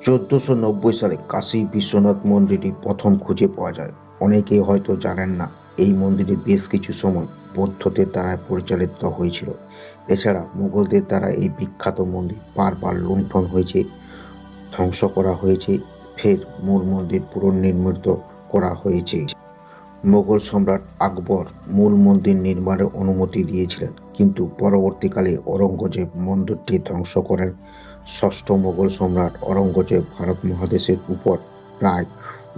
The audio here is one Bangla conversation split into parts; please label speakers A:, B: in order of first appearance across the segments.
A: 1490 সালে কাশী বিশ্বনাথ মন্দিরটি প্রথম খুঁজে পাওয়া যায়। অনেকেই হয়তো জানেন না, এই মন্দিরটি বেশ কিছু সময় বৌদ্ধদের দ্বারা পরিচালিত হয়েছিল। এছাড়া মুঘলদের দ্বারা এই বিখ্যাত মন্দির বারবার লুণ্ঠন হয়েছে, ধ্বংস করা হয়েছে, ফের মূল মন্দির পুনর্নির্মিত করা হয়েছে। মোগল সম্রাট আকবর মূল মন্দির নির্মাণের অনুমতি দিয়েছিলেন, কিন্তু পরবর্তীকালে ঔরঙ্গজেব মন্দিরটি ধ্বংস করেন। ষষ্ঠ মোগল সম্রাট ঔরঙ্গজেব ভারত মহাদেশের উপর প্রায়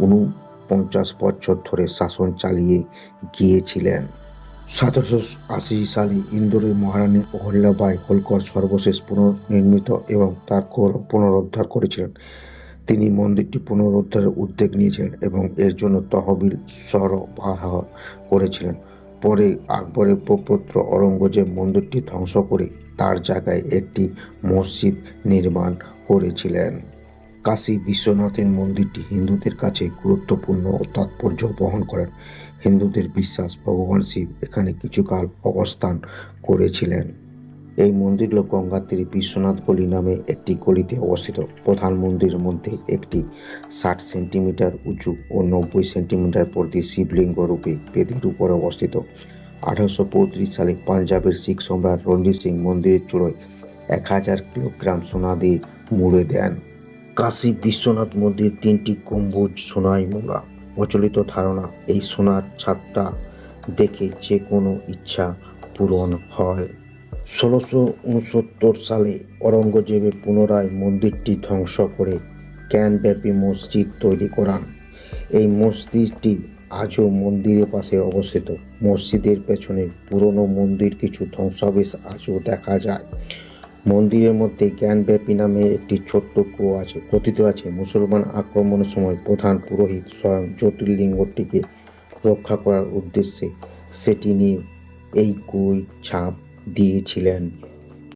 A: 49 বছর ধরে শাসন চালিয়ে গিয়েছিলেন। 1780 সালে ইন্দোরের মহারানী অহল্যাবাই হোলকর সর্বশেষ পুনর্নির্মিত এবং তার গৌরব পুনরুদ্ধার করেছিলেন। তিনি মন্দিরটি পুনরুদ্ধারের উদ্যোগ নিয়েছিলেন এবং এর জন্য তহবিল সরবরাহ করেছিলেন। পরে আকবরের প্রপৌত্র ঔরঙ্গজেব মন্দিরটি ধ্বংস করে তার জায়গায় একটি মসজিদ নির্মাণ করেছিলেন। কাশী বিশ্বনাথের মন্দিরটি হিন্দুদের কাছে গুরুত্বপূর্ণ তাৎপর্য বহন করেন। হিন্দুদের বিশ্বাস ভগবান শিব এখানে কিছুকাল অবস্থান করেছিলেন। এই মন্দির হল গঙ্গার তীরে বিশ্বনাথ গলি নামে একটি গলিতে অবস্থিত। প্রধান মন্দিরের মধ্যে একটি 60 সেন্টিমিটার উঁচু ও 90 সেন্টিমিটার প্রতি শিবলিঙ্গ রূপে বেদির উপর অবস্থিত। 1835 সালে পাঞ্জাবের শিখ সম্রাট রঞ্জিত সিং মন্দিরের চূড়ায় 1000 কিলোগ্রাম সোনা দিয়ে মুড়ে দেন। কাশী বিশ্বনাথ মন্দির 3টি গম্বুজ সোনায় মোড়া। প্রচলিত ধারণা, এই সোনার ছাদটা দেখে যে কোনো ইচ্ছা পূরণ হয়। 1669 সালে ঔরঙ্গজেব পুনরায় মন্দিরটি ধ্বংস করে জ্ঞানব্যাপী মসজিদ তৈরি করান। এই মসজিদটি আজও মন্দিরের পাশে অবস্থিত। মসজিদের পেছনে পুরনো মন্দির কিছু ধ্বংসাবশেষ আজও দেখা যায়। মন্দিরের মধ্যে জ্ঞানব্যাপী নামে একটি ছোট্ট কুয়ো আছে। কথিত আছে, মুসলমান আক্রমণের সময় প্রধান পুরোহিত স্বয়ং জ্যোতির্লিঙ্গটিকে রক্ষা করার উদ্দেশ্যে সেটি নিয়ে এই কুয়োয় ঝাঁপ দিয়েছিলেন।